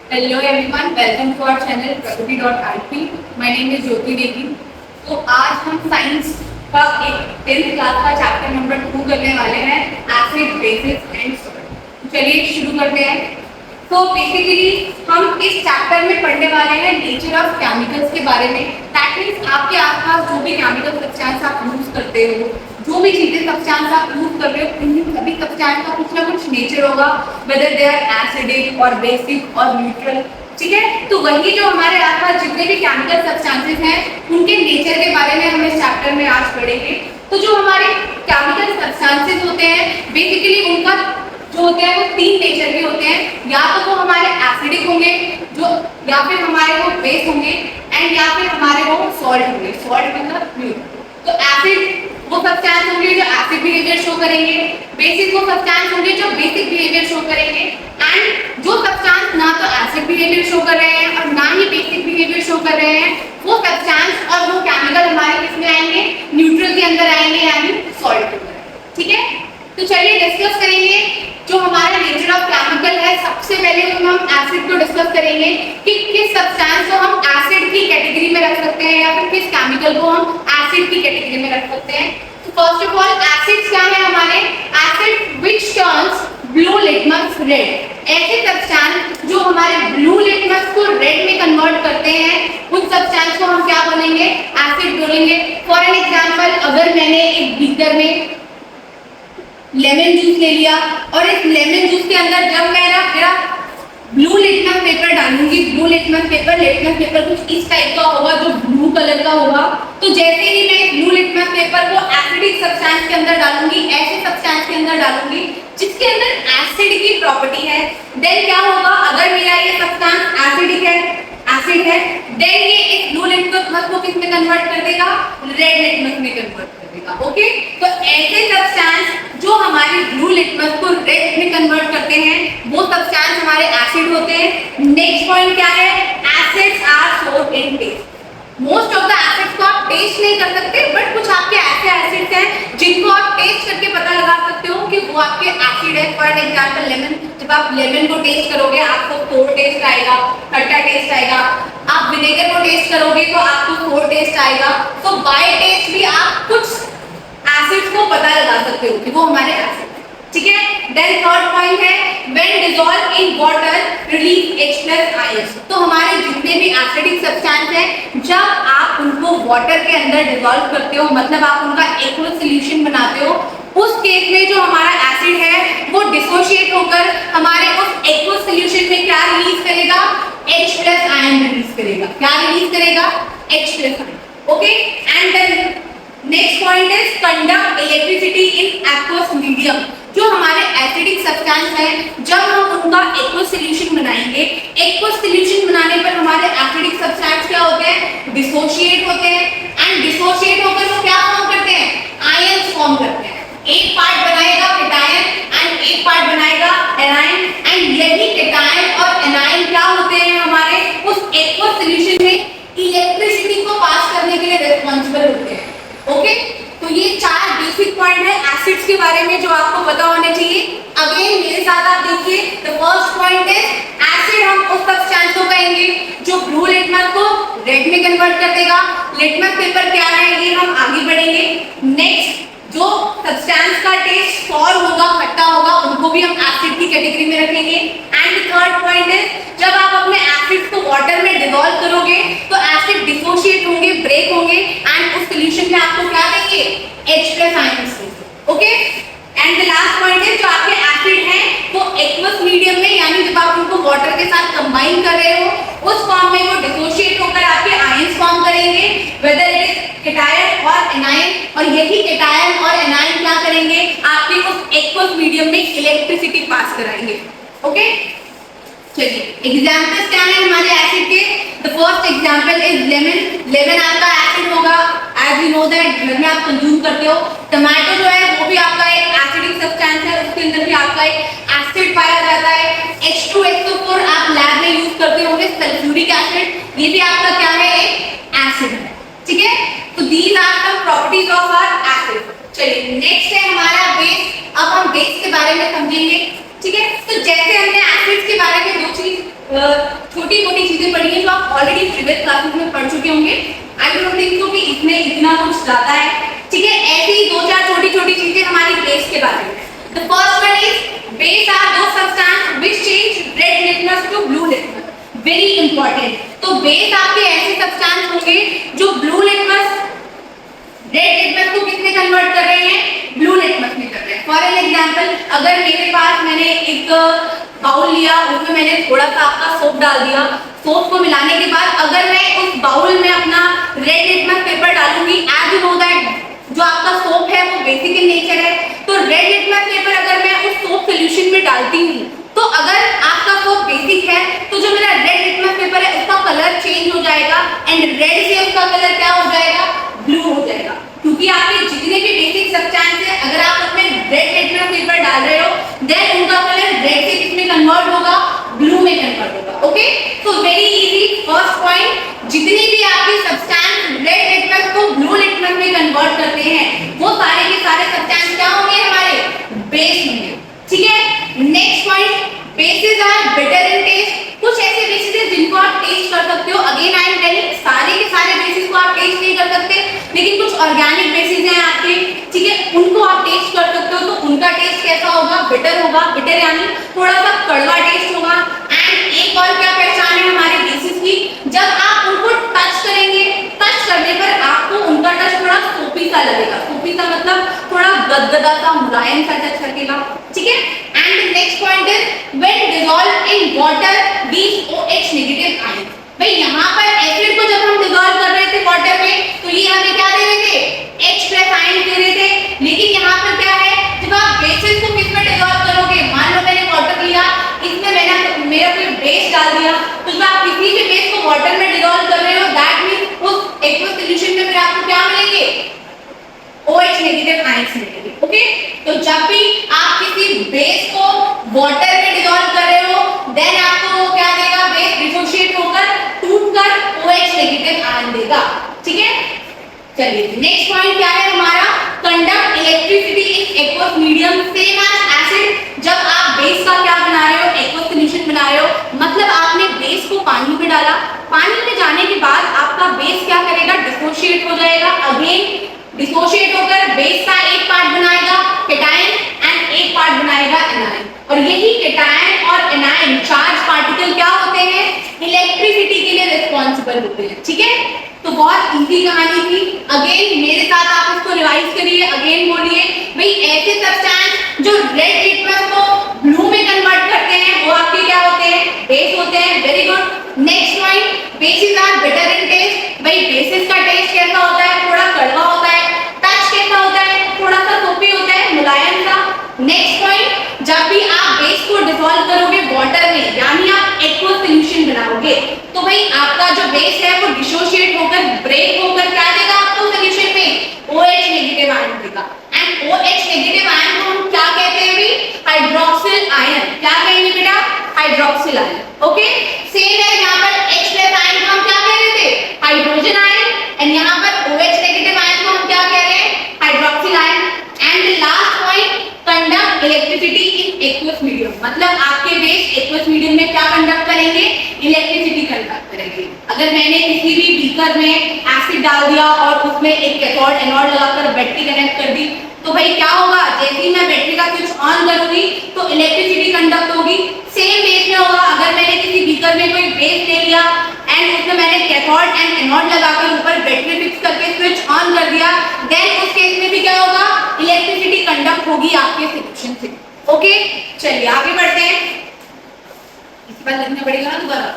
Hello everyone, welcome to our channel Prakriti.ip. My name is Jyoti Devi. तो आज हम science का एक 10th क्लास का चैप्टर नंबर 2 करने वाले हैं, एसिड बेसिस एंड सॉल्ट। चलिए शुरू करते हैं। तो बेसिकली हम इस चैप्टर में पढ़ने वाले हैं नेचर ऑफ केमिकल्स के बारे में। दैट मीन्स आपके आसपास जो भी केमिकल सब्सटेंस आप यूज करते हो, जो भी चीजें सब्सटेंस आप यूज कर रहे हो, इन सभी सब्सटेंस का कुछ ना कुछ नेचर होगा, वेदर दे आर एसिडिक और बेसिक और न्यूट्रल। ठीक है, तो वही जो हमारे आसपास जितने भी केमिकल सब्सटेंसेस हैं उनके नेचर के बारे में हम इस चैप्टर में आज पढ़ेंगे। तो जो हमारे केमिकल सब्सटेंसेस होते हैं बेसिकली उनका जो होते हैं वो 3 नेचर के होते हैं, या तो वो हमारे एसिडिक होंगे, जो या फिर हमारे वो बेस होंगे, एंड या फिर हमारे वो सॉल्ट होंगे। सॉल्ट मतलब न्यूट्रल। तो एसिड वो सब्सटेंस होंगे जो एसिड बिहेवियर शो करेंगे, बेसिक वो सब्सटेंस होंगे जो बेसिक बिहेवियर शो करेंगे, एंड जो सब्सटेंस ना तो एसिड बिहेवियर शो कर रहे हैं और ना ही बेसिक बिहेवियर शो कर रहे हैं, वो सब्सटेंस और वो केमिकल हमारे किसमें आएंगे, न्यूट्रल के अंदर आएंगे, यानी सॉल्ट के अंदर। ठीक है, तो चलिए डिस्कस करेंगे जो हमारा नेचर ऑफ केमिकल है। सबसे पहले हम एसिड को डिस्कस करेंगे कि किस सब्सटेंस को हम एसिड की कैटेगरी में रख सकते हैं या फिर किस केमिकल को हम एसिड की कैटेगरी में रख सकते हैं। तो फर्स्ट ऑफ ऑल एसिड्स क्या है हमारे, acid which turns blue litmus red. ऐसे सब्सटेंस जो हमारे ब्लू लिटमस को रेड में कन्वर्ट करते हैं उन सब्सटेंस को हम क्या बोलेंगे, एसिड बोलेंगे। फॉर एन एग्जांपल, अगर मैंने एक बीकर में लेमन जूस ले लिया और इस लेमन जूस के अंदर जब मेरा ब्लू लिटमस पेपर डालूंगी, ब्लू लिटमस पेपर कुछ इस टाइप का होगा जो ब्लू कलर का होगा। तो जैसे ही मैं ब्लू लिटमस पेपर को एसिडिक सब्सटेंस के अंदर डालूंगी, ऐसे सब्सटेंस के अंदर डालूंगी जिसके अंदर एसिड की प्रॉपर्टी है, देन क्या होगा, अगर मेरा ये सब्सटेंस एसिडिक है, एसिड है, देन ये इस ब्लू लिटमस को किस में कन्वर्ट कर देगा, रेड लिटमस में कन्वर्ट कर देगा। ओके, तो ऐसे सब्सटेंस जो हमारी ब्लू लिटमस को रेड में कन्वर्ट करते हैं वो सब्सटेंस हमारे एसिड होते हैं। नेक्स्ट पॉइंट क्या है, acids are sour in taste. Most of the acids को आप टेस्ट नहीं कर सकते, बट कुछ आपके ऐसे एसिड्स हैं जिनको आप टेस्ट करके पता लगा सकते हो कि वो आपके एसिड है। फॉर एग्जांपल लेमन, जब आप लेमन को टेस्ट करोगे आपको सोर टेस्ट आएगा, खट्टा टेस्ट आएगा। आप विनेगर को टेस्ट करोगे तो आपको सोर टेस्ट आएगा। तो बाय टेस्ट भी आप कुछ एसिड्स को पता लगा सकते हो कि वो हमारे एसिड। ठीक है, देन थर्ड पॉइंट है when dissolve in water release H+ ions. तो हमारे जितने भी एसिडिक सब्सटेंस हैं जब आप उनको वाटर के अंदर डिसॉल्व करते हो, मतलब आप उनका एक्वस सॉल्यूशन बनाते हो, उस केस में जो हमारा एसिड है वो डिसोशिएट होकर हमारे उस एक्वस सॉल्यूशन में क्या रिलीज करेगा, H+ आयन रिलीज करेगा। क्या रिलीज करेगा, H+ ion. Okay, and then next point is conduct electricity in aqueous medium. जो हमारे एसिडिक सब्सटेंस है जब हम उनका एक्वस सॉल्यूशन बनाएंगे, एक्वस सॉल्यूशन बनाने पर हमारे एसिडिक सब्सटेंस क्या होते हैं, डिसोशिएट होते हैं, एंड डिसोशिएट होकर वो क्या फॉर्म करते हैं, आयंस फॉर्म करते हैं। एक पार्ट बनाएगा केटायन एंड एक पार्ट बनाएगा एनायन, एंड यही केटायन और एनायन क्या होते हैं हमारे उस एक्वस सॉल्यूशन में इलेक्ट्रिसिटी को पास करने के लिए रिस्पांसिबल होते हैं। ओके, तो ये 4 बेसिक पॉइंट है एसिड्स के बारे में जो आपको पता होने चाहिए। अगेन मेरे साथ आप देखिए, the first point is acid हम उस सब्सटेंस को कहेंगे जो ब्लू लिटमस को रेड में कन्वर्ट कर देगा। लिटमस पेपर क्या है ये हम आगे बढ़ेंगे। नेक्स्ट, जो सब्सटेंस का टेस्ट सॉर होगा, खट्टा होगा, उनको भी हम एसिड की कैटेगरी में रखेंगे। एंड थर्ड पॉइंट है जब आप अपने एसिड्स को वाटर में डिसॉल्व करोगे तो एसिड डिसोशिएट होंगे, ब्रेक होंगे, एंड उस सॉल्यूशन में आपको क्या देंगे, H+ ions. Okay, and the last point है जो आपके एसिड हैं वो एक्वस मीडियम में, यानी जब आप उनको वाटर के साथ कंबाइन कर रहे हो उस फॉर्म में वो डिसोशिएट होकर आपके आयंस फॉर्म करेंगे, वेदर इट इज केटायन और एनायन, और यही केटायन और एनायन क्या करेंगे, आपके उस एक्वस मीडियम में इलेक्ट्रिसिटी पास कराएंगे। ओके, चलिए एग्जांपल्स क्या है हमारे एसिड के। The first example is lemon. Lemon आपका एसिड होगा, एज यू नो दैट घर में आप कंज्यूम करते हो। टमाटो जो है वो भी आपका एक एसिडिक सब्सटेंस है, उसके अंदर भी आपका एक एसिड पाया जाता है। H2SO4 आप लैब में यूज करते होंगे, सल्फ्यूरिक एसिड, ये भी आपका क्या है, एक एसिड है। ठीक है, तो these are some properties of our acid. चलिए नेक्स्ट है हमारा बेस। अब हम बेस के बारे में समझेंगे। ठीक है, तो जैसे हमने एसिड्स के बारे में दो चीज छोटी मोटी चीजें पढ़ी हैं जो आप ऑलरेडी प्रीवियस क्लासेस में पढ़ चुके होंगे। आई डोंट थिंक सो कि इसमें इतना कुछ ज्यादा है, ठीक है। ऐसी ही दो चार छोटी छोटी चीजें हमारी बेस के बारे में। The first one is base are those substance which change red litmus to blue litmus, very important. तो बेस आपके ऐसे सब्सटेंस होंगे जो ब्लू लिटमस रेड लिटमस को किसमें कन्वर्ट कर रहे हैं, ब्लू लिटमस में कर रहे हैं। फॉर एन एग्जांपल, अगर मेरे पास मैंने एक बाउल लिया, उसमें मैंने थोड़ा सा आपका सोप डाल दिया, सोप को मिलाने के बाद अगर मैं उस बाउल में अपना रेड लिटमस पेपर डालूंगी, एज यू नो दैट जो आपका सोप है वो बेसिक इन नेचर है, तो रेड लिटमस पेपर अगर मैं उस सोप सॉल्यूशन में डालती हूँ, तो अगर आपका सोप बेसिक है तो जो मेरा रेड लिटमस पेपर है उसका कलर चेंज हो जाएगा एंड रेड से उसका कलर क्या हो जाएगा, ब्लू हो जाएगा। क्योंकि आपके जितने भी बेसिक सब्सटेंस है अगर आप उसमें रेड लिटमस पेपर डाल रहे हो, देन उनका कलर रेड से किसमें कन्वर्ट होगा, ब्लू में कन्वर्ट होगा। Okay, so very easy. First point, जितने भी आपके सब्सटेंस रेड लिटमस को ब्लू लिटमस में कन्वर्ट करते हैं वो सारे के सारे सब्सटेंस क्या होंगे, हमारे बेस होंगे, ठीक है। Next point, bases are bitter in taste. कुछ ऐसे बेसिस हैं जिनको आप टेस्ट कर सकते हो। अगेन आई एम टेलिंग, सारे के सारे बेसिस को आप टेस्ट नहीं कर सकते, लेकिन कुछ ऑर्गेनिक बेसिस हैं आपके, ठीक है, उनको आप टेस्ट कर सकते हो। तो उनका टेस्ट कैसा होगा, बिटर होगा। बिटर यानी थोड़ा सा कड़वा टेस्ट होगा। एंड एक और क्या पहचान है हमारे बेसिस की, जब आप उनको टच करेंगे, टच करने पर आपको उनका टच थोड़ा सोपी सा लगेगा। सोपी सा मतलब थोड़ा गदगदा सा, मुलायम सा टच लगेगा, ठीक है। And next point is when dissolve in water these OH negative ion. भाई यहाँ पर एसिड को जब हम डिसॉल्व कर रहे थे वाटर में, तो ये हमें क्या दे रहे थे, H+ आयन दे रहे थे। लेकिन यहाँ पर क्या है, जब आप बेसिस को किसमें डिसॉल्व करोगे, मान लो मैंने वाटर लिया, इसमें मैंने मेरा कोई बेस डाल दिया, तो जब आप किसी भी बेस को वाटर में डिसॉल्व कर रहे हो, दैट मींस उस एक्वस सॉल्यूशन में फिर आपको क्या मिलेंगे, OH नेगेटिव आयंस मिलेंगे। ओके, तो जब भी आप किसी बेस को वाटर में डिसॉल्व कर रहे हो, देन आपको वो क्या देगा, बेस डिसोशिएट होकर टूटकर OH नेगेटिव आयन देगा, ठीक है। चलिए नेक्स्ट पॉइंट क्या है हमारा, conduct electricity in aqueous medium same as acid. जब आप बेस का क्या बना रहे हो, एक्वस सॉल्यूशन बना रहे हो, मतलब आपने बेस को पानी में डाला, पानी में जाने के बाद आपका बेस क्या करेगा, डिसोशिएट हो जाएगा। अगेन डिसोशिएट होकर बेस का एक पार्ट बनाएगा केटायन एंड एक पार्ट बनाएगा एनायन, और यही केटायन और एनायन चार्ज पार्टिकल क्या होते हैं, इलेक्ट्रिसिटी के लिए रिस्पांसिबल होते हैं, ठीक है। तो बहुत इजी कहानी थी। अगेन मेरे साथ आप इसको रिवाइज करिए, अगेन बोलिए, भाई ऐसे सब्सटेंस जो रेड लिटमस को ब्लू में कन्वर्ट करते हैं वो आपके क्या होते हैं, बेस होते हैं। Very good. Next point, bases are bitter in taste. भाई बेसिस का टेस्ट कैसा होता है, थोड़ा कड़वा होता है। टच कैसा होता है, थोड़ा सा सोपी होता है, मुलायम सा। नेक्स्ट पॉइंट, जब भी आप बेस को डिसॉल्व करोगे वाटर में, यानी आप एक्वस सॉल्यूशन बनाओगे, तो भाई आपका जो बेस है वो डिसोशिएट होकर ब्रेक होकर क्या देगा आपको सॉल्यूशन में, OH नेगेटिव आयन देगा। एंड OH नेगेटिव आयन को हम क्या कहते हैं भी, हाइड्रोक्सिल आयन। क्या कहेंगे बेटा, हाइड्रोक्सिल आयन। ओके, सेम है यहाँ पर H+ आयन को हम क्या कह रहे थे, हाइड्रोजन आयन, एंड यहाँ पर OH नेगेटिव आयन को हम क्या कह रहे हैं, hydroxyl ion. And last point, conduct electricity in aqueous medium, मतलब आपके बेस एक्वस मीडियम में क्या कंडक्ट करेंगे, इलेक्ट्रिसिटी कंडक्ट करेंगे। अगर मैंने किसी भी बीकर में एसिड डाल दिया और उसमें एक कैथोड एनोड लगाकर बैटरी कनेक्ट कर दी, तो भाई क्या होगा, जैसे ही मैं बैटरी का स्विच ऑन करूंगी तो इलेक्ट्रिसिटी कंडक्ट होगी। सेम बेस में होगा, अगर मैंने किसी बीकर में कोई बेस ले लिया एंड उसमें मैंने कैथोड एंड एनोड लगाकर ऊपर बैटरी फिक्स करके स्विच ऑन कर दिया, देन उस केस में भी क्या होगा, इलेक्ट्रिसिटी कंडक्ट होगी आपके सॉल्यूशन से। ओके, चलिए आगे बढ़ते हैं। इस बार लिखना पड़ेगा ना दोबारा।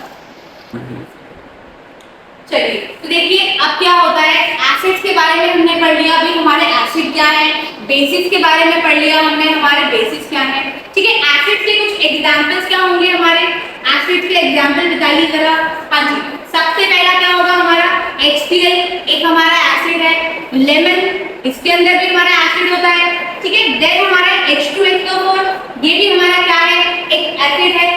चलिए तो देखिए अब क्या होता है, एसिड्स के बारे में हमने पढ़ लिया, अभी हमारे एसिड क्या है, बेसिस के बारे में पढ़ लिया हमने, हमारे बेसिस क्या है, ठीक है। एसिड्स के कुछ एग्जांपल्स क्या होंगे हमारे, एसिड्स के एग्जांपल बताइए जरा। हाँ जी, सबसे पहला क्या होगा हमारा, HCl, एक हमारा एसिड है। लेमन, इसके अंदर भी हमारा एसिड होता है, ठीक है। देन हमारा H2SO4, ये भी हमारा क्या है, एक एसिड है।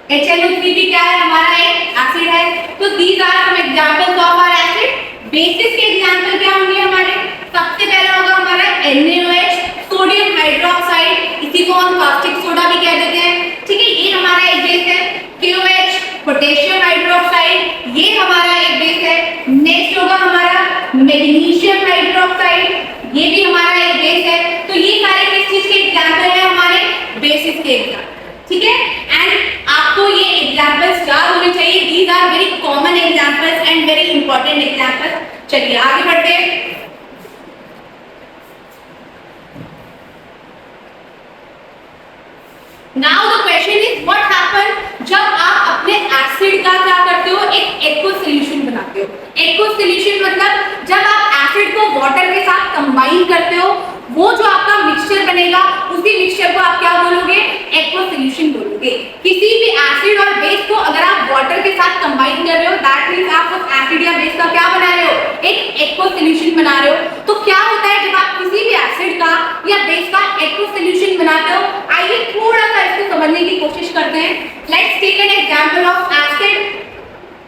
HNO3 भी क्या है, हमारा एक एसिड है। तो these are some examples of our acid. Bases के एग्जांपल क्या होंगे हमारे, सबसे पहला होगा हमारा NaOH, सोडियम हाइड्रोक्साइड, इसी को हम कास्टिक सोडा भी कह देते हैं, ठीक है। ये हमारा एक बेस है। पोटेशियम हाइड्रोक्साइड, ये हमारा एक बेस है। नेक्स्ट होगा हमारा मैग्नीशियम हाइड्रोक्साइड, ये भी हमारा एक बेस है। तो ये सारे किस चीज के एग्जांपल है? हमारे बेसिस के एग्जांपल, ठीक है। एंड आपको ये एग्जांपल्स याद होने चाहिए, these are very common examples and very important examples. चलिए आगे बढ़ते हैं। Now the question is what happen जब आप अपने एसिड का क्या करते हो? एक एक्वस सॉल्यूशन बनाते हो। एक्वस सॉल्यूशन मतलब जब आप एसिड को वाटर के साथ कंबाइन करते हो, वो जो आपका मिक्सचर बनेगा उसी मिक्सचर को आप क्या बोलोगे? एक्वस सॉल्यूशन बोलोगे। किसी भी एसिड और बेस को अगर आप वाटर के साथ कंबाइन कर रहे हो, दैट मींस आप उस एसिड या बेस का क्या बना रहे हो? एक एक्वस सॉल्यूशन बना रहे हो। तो क्या होता है जब आप किसी भी एसिड का या बेस का एक्वस सॉल्यूशन बनाते हो? आइए थोड़ा सा इसको समझने की कोशिश करते हैं। Let's take an example of acid.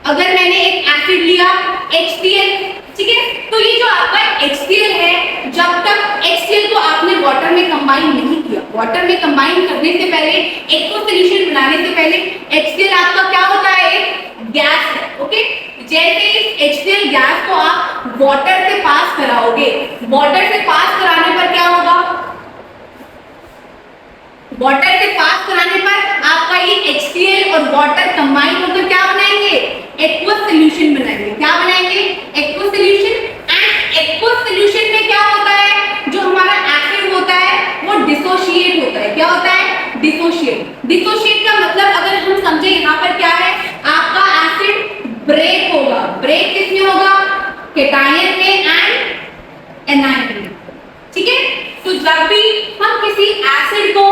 अगर मैंने एक एसिड लिया HCl, ठीक है, तो ये जो आपका HCl है, जब तक HCl को आपने वाटर में कंबाइन नहीं किया, वाटर में कंबाइन करने से पहले, एक्वस सॉल्यूशन बनाने से पहले, HCl आपका क्या होता है? एक गैस है, ओके। जैसे इस HCl गैस को आप वाटर से पास कराओगे, वाटर से पास कराने पर क्या होगा? वाटर से पास कराने पर आपका ये HCl और वाटर कंबाइन होकर क्या बनाएंगे? एक्वस सॉल्यूशन बनाएंगे। क्या बनाएंगे? Aqueous solution. And aqueous solution में क्या होता है? जो हमारा एसिड होता है वो डिसोशिएट होता है। क्या होता है? डिसोशिएट। डिसोशिएट का मतलब अगर हम समझे यहाँ पर क्या है, आपका एसिड ब्रेक होगा। ब्रेक किसमें होगा? केटायन में एंड एनायन में, ठीक है। तो जब भी हम किसी एसिड को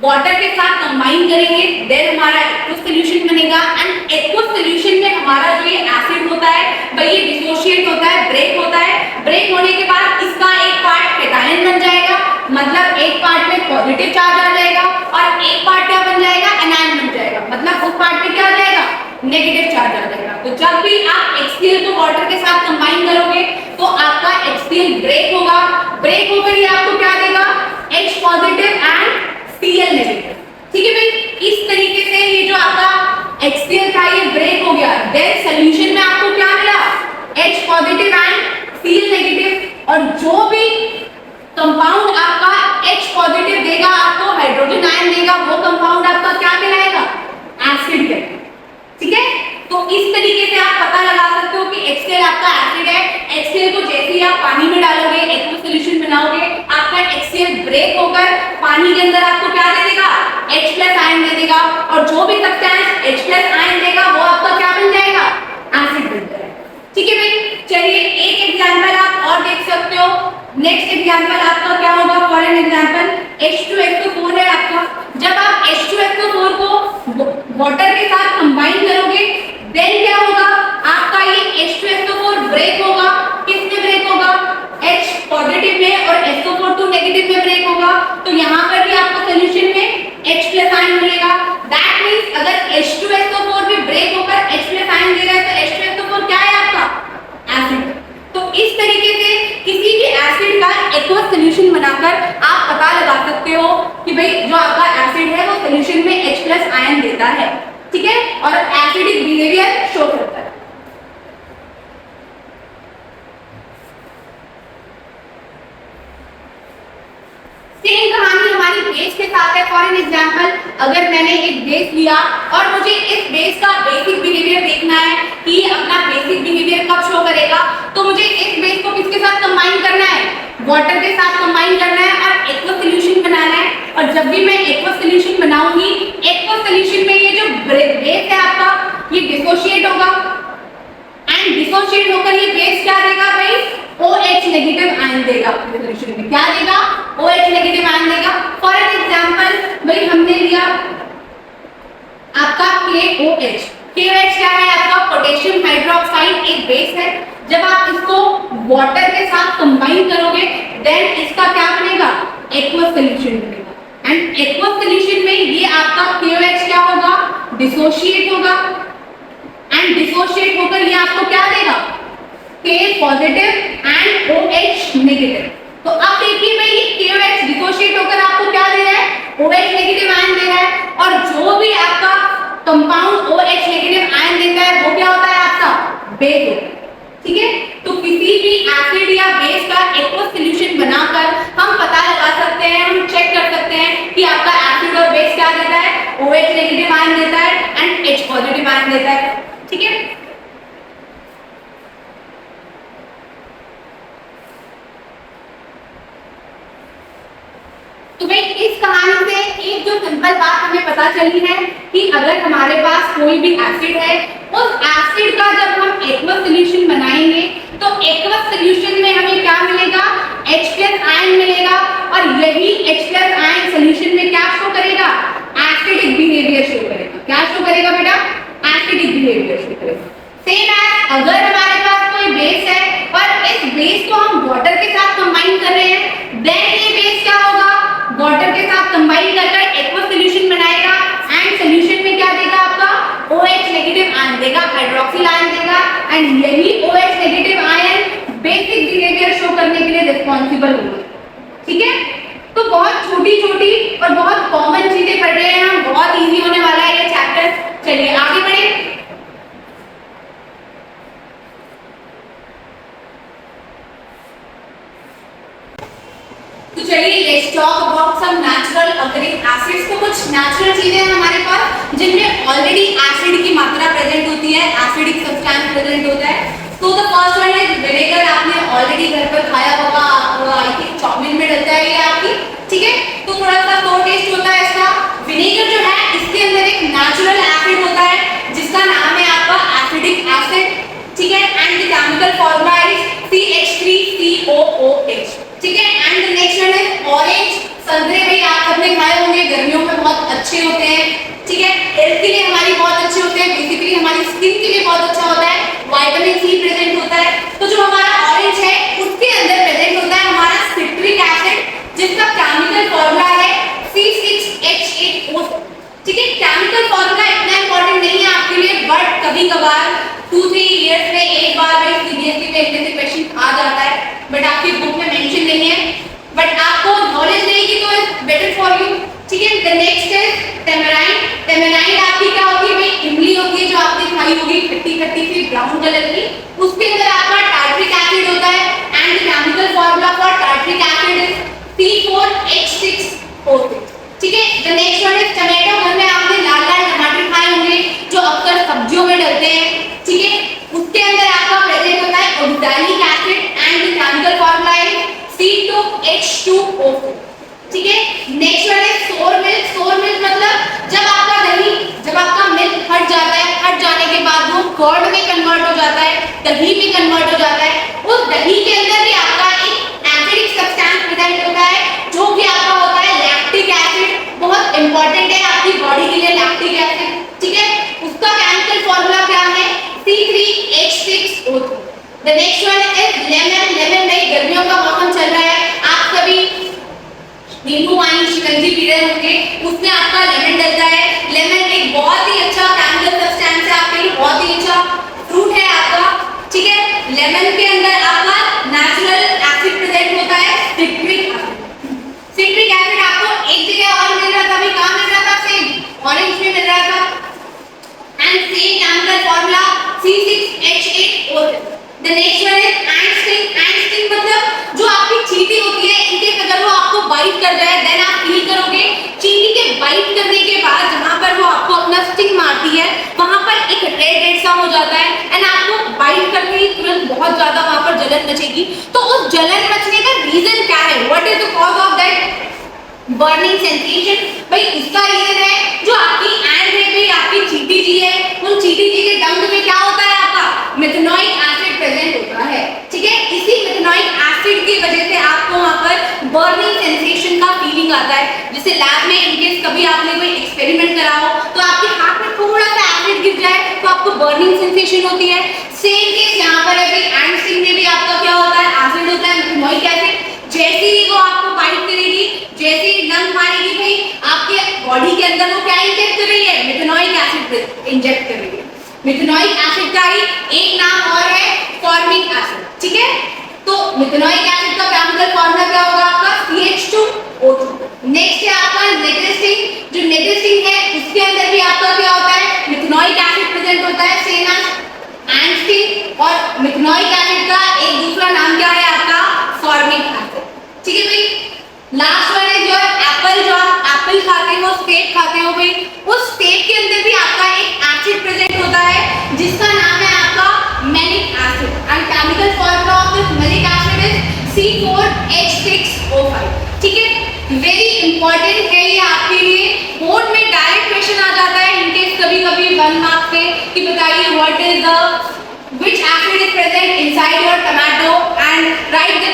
वाटर के साथ कंबाइन करेंगे, देन हमारा एक्वस सॉल्यूशन बनेगा। एंड एक्वस सॉल्यूशन में हमारा जो ये एसिड होता है भाई ये डिसोशिएट होता है, ब्रेक होता है। ब्रेक होने के बाद इसका एक पार्ट केटायन बन जाएगा, मतलब एक पार्ट में पॉजिटिव चार्ज आ जाएगा और एक पार्ट क्या बन जाएगा? एनायन बन जाएगा, मतलब उस पार्ट में क्या आ जाएगा? नेगेटिव चार्ज आ जाएगा। तो जब भी आप HCl को वाटर के साथ कंबाइन करोगे तो आपका HCl ब्रेक होगा। ब्रेक होकर ये आपको क्या देगा? H positive and Cl negative, ठीक है भाई। इस तरीके से ये जो आपका HCl था ये ब्रेक हो गया। देन सॉल्यूशन में आपको क्या मिला? H positive and Cl negative. और जो भी कंपाउंड आपका H पॉजिटिव देगा, आपको हाइड्रोजन आयन देगा, वो कंपाउंड आपका क्या कहलाएगा? एसिड कहलाएगा, ठीक है। तो इस तरीके से आप पता लगा सकते हो कि HCl आपका एसिड है। HCl को जैसे ही आप पानी में डालोगे, एक्वस सॉल्यूशन बनाओगे, आपका HCl ब्रेक होकर पानी के अंदर आपको क्या दे देगा? H+ आयन दे देगा। और जो भी सब्सटेंस H+ आयन देगा वो आपका क्या बन जाएगा? एसिड बन जाएगा, ठीक है भाई। चलिए एक एग्जांपल आप और देख सकते हो। नेक्स्ट एग्जांपल आपका क्या होगा? फॉर एन एग्जांपल H2SO4 है आपका। जब आप H2SO4 को वाटर के साथ कंबाइन करोगे, देन क्या होगा? आपका ये H2SO4 ब्रेक होगा। किसमें ब्रेक होगा? H पॉजिटिव में और SO4 नेगेटिव में ब्रेक होगा। तो यहाँ पर भी आपको सॉल्यूशन में H+ आयन मिलेगा। दैट मींस अगर H2SO4 भी ब्रेक होकर H+ आयन दे रहा है तो H2SO4 क्या है आपका? एसिड। तो इस तरीके से किसी भी एसिड का एक्वस सॉल्यूशन बनाकर आप पता लगा सकते हो कि भाई जो आपका एसिड है वो सॉल्यूशन में H+ आयन देता है, ठीक है, और एसिडिक बिहेवियर शो करता है। सेम कहानी हमारी बेस के साथ है। फॉर एन एग्जांपल अगर मैंने एक बेस लिया और मुझे इस बेस का बेसिक बिहेवियर देखना है कि ये अपना बेसिक बिहेवियर कब शो करेगा, तो मुझे इस बेस को किसके साथ कंबाइन करना है? वाटर के साथ कंबाइन करना है और एक्वस सॉल्यूशन बनाना है। और जब भी मैं एक्वस सॉल्यूशन बनाऊंगी, एक्वस सॉल्यूशन में ये जो बेस है आपका ये डिसोशिएट होगा। एंड डिसोशिएट होकर ये बेस क्या देगा भाई? OH नेगेटिव आयन देगा। अपने सॉल्यूशन में क्या देगा? OH नेगेटिव आयन देगा। फॉर एन एग्जांपल भाई हमने लिया आपका KOH। KOH क्या है? आपका पोटेशियम हाइड्रोक्साइड एक बेस है। जब आप इसको वाटर के साथ कंबाइन करोगे, देन इसका क्या बनेगा? एक्वस सॉल्यूशन बनेगा। एंड एक्वस सॉल्यूशन में ये आपका KOH क्या होगा? डिसोशिएट होगा। एंड डिसोशिएट होकर ये आपको क्या देगा? K positive and OH negative. तो अब देखिए भाई ये KOH डिसोशिएट होकर आपको क्या दे रहा है? OH नेगेटिव आयन दे रहा है। और जो भी आपका compound OH OH negative ion देता है एंड H पॉजिटिव आयन देता है, ठीक है। तो भाई इस कहानी से एक जो सिंपल बात हमें पता चली है कि अगर हमारे पास कोई भी एसिड है, उस एसिड का जब हम एक्वस सॉल्यूशन बनाएंगे तो एक्वस सॉल्यूशन में हमें क्या मिलेगा, H+ आयन मिलेगा और यही H+ आयन सॉल्यूशन में क्या शो करेगा, एसिडिक बिहेवियर शो करेगा। क्या शो करेगा बेटा, एसिडिक बिहेवियर शो करेगा। सेम एज अगर हमारे पास कोई बेस है और इस बेस को हम वाटर के साथ कंबाइन कर रहे हैं, देन ये बेस क्या होगा, वाटर के साथ कंबाइन कर एक्वस सॉल्यूशन बनाएगा एंड सॉल्यूशन में क्या देगा आपका, OH नेगेटिव आयन देगा, हाइड्रोक्सिल आयन देगा एंड यही OH negative ion basic behaviour show करने के लिए रिस्पांसिबल होगा, ठीक है। तो बहुत छोटी छोटी और बहुत कॉमन चीजें पढ़ रहे हैं हम, बहुत इजी होने वाला है ये चैप्टर। चलिए आगे बढ़े। तो चलिए let's talk about some natural occurring acids. तो कुछ नेचुरल चीजें हैं हमारे पास जिनमें ऑलरेडी एसिड की मात्रा प्रेजेंट होती है, एसिडिक सब्सटेंस प्रेजेंट होता है। तो the first one is vinegar. आपने ऑलरेडी घर पर खाया होगा, आई थिंक चाउमीन में डलता है ये आपकी, ठीक है। तो थोड़ा सा तो टेस्ट होता है इसका। विनेगर जो है इसके अंदर एक नेचुरल एसिड होता है जिसका नाम है आपका एसिडिक एसिड, ठीक है। And the chemical formula is CH3COOH, ठीक है। And the next one is orange. संतरे भाई आप सबने खाए होंगे, गर्मियों में बहुत अच्छे होते हैं, ठीक है। हेल्थ के लिए हमारी बहुत अच्छे होते हैं, बेसिकली हमारी स्किन के लिए बहुत अच्छा होता है, विटामिन सी प्रेजेंट होता है। तो जो हमारा ऑरेंज है उसके अंदर प्रेजेंट होता है हमारा सिट्रिक एसिड जिसका केमिकल फॉर्मूला है C6H8O, ठीक है। केमिकल फॉर्मूला इतना इंपॉर्टेंट नहीं है आपके लिए, बट कभी कभार 2-3 इयर्स में एक बार में सीबीएसई में ऐसे क्वेश्चन आ जाता है, बट आपकी बुक में मेंशन नहीं है, बट आपको नॉलेज रहेगी तो इट्स बेटर फॉर यू, ठीक है। The next is tamarind. Tamarind आपकी क्या होती है भाई, इमली होती है जो आपने खाई होगी, खट्टी खट्टी सी ब्राउन कलर की, उसके अंदर आपका टार्ट्रिक एसिड होता है and the chemical formula for tartaric acid is C4H6O6, ठीक है। The next one is tomato. घर में आपने लाल लाल टमाटर खाए होंगे जो अक्सर सब्जियों में डलते हैं, ठीक है। उसके अंदर आपका प्रेजेंट होता है oxalic acid and the chemical formula is C2H2O4, ठीक है। नेक्स्ट वन इज सोर मिल्क। सोर मिल्क मतलब जब आपका दही, जब आपका मिल्क हट जाता है, हट जाने के बाद वो कर्ड में कन्वर्ट हो जाता है, दही में कन्वर्ट हो जाता है, उस दही के अंदर भी आपका एक एसिडिक सब्सटेंस प्रेजेंट होता है जो कि आपका होता है लैक्टिक एसिड। बहुत इंपॉर्टेंट है आपकी बॉडी के लिए लैक्टिक एसिड, ठीक है। उसका केमिकल फॉर्मूला क्या है, C3H6O3। The next one is lemon. Lemon नहीं, गर्मियों का मौसम चल रहा है, आप सभी नींबू पानी शिकंजी पी रहे होंगे, उसमें आपका लेमन डलता है। लेमन एक बहुत ही अच्छा केमिकल सब्सटेंस है आपके लिए, बहुत ही अच्छा फ्रूट है आपका, ठीक है। लेमन के अंदर आपका नेचुरल एसिड प्रेजेंट होता है सिट्रिक एसिड। सिट्रिक एसिड आपको एक जगह और मिल रहा था, अभी कहां मिल रहा था, सेम ऑरेंज में मिल रहा था and same chemical formula C6H8O6। The next one is ant sting. Ant sting मतलब जो आपकी चींटी होती है, इनके अगर वो आपको बाइट कर जाए देन आप फील करोगे। चींटी के बाइट करने के बाद जहां पर वो आपको अपना स्टिंग मारती है वहां पर एक रेड सा हो जाता है एंड आपको बाइट करते ही तुरंत बहुत ज्यादा वहां पर जलन मचेगी। तो उस जलन मचने का रीजन क्या है, what is the cause of that burning sensation? भाई इसका रीजन है जो आपकी एंट है भाई, आपकी चींटी जी है, उन चींटी जी के डंक में क्या होता है, आपका मेथनोइक एसिड प्रेजेंट होता है, ठीक है। इसी मेथनोइक एसिड की वजह से आपको वहां पर बर्निंग सेंसेशन का फीलिंग आता है। जैसे लैब में इनकेस कभी आपने कोई एक्सपेरिमेंट करा हो तो आपके हाथ में थोड़ा सा एसिड गिर जाए तो आपको बर्निंग सेंसेशन होती है। सेम केस यहाँ पर है भाई, एंट स्टिंग में भी आपका क्या होता है, एसिड होता है मेथनोइक एसिड। जैसे ही वो आपको बाइट करेगी, जैसे ही डंक मारेगी भाई, आपके बॉडी के अंदर वो क्या इंजेक्ट कर रही है, मेथनोइक एसिड इंजेक्ट कर रही है। मेथनोइक एसिड का ही एक नाम और है फॉर्मिक एसिड, ठीक है। तो मेथनोइक एसिड का केमिकल फॉर्मूला क्या होगा आपका, CH2O2। नेक्स्ट है आपका नेगेस्टिन। जो नेगेस्टिन है उसके अंदर भी आपका क्या होता है, मेथनोइक एसिड प्रेजेंट होता है, सेम एज एंट। और मेथनोइक एसिड का एक दूसरा नाम क्या है आपका, फॉर्मिक एसिड, ठीक है भाई। लास्ट वन है जो एप्पल, जो आप एप्पल खाते हो, सेब खाते हो भाई, उस ठीक है, वेरी इंपॉर्टेंट है ये आपके लिए। बोर्ड में डायरेक्ट क्वेश्चन आ जाता है इनकेस कभी कभी 1 मार्क्स पे कि बताइए what is the which acid is present inside your tomato and write the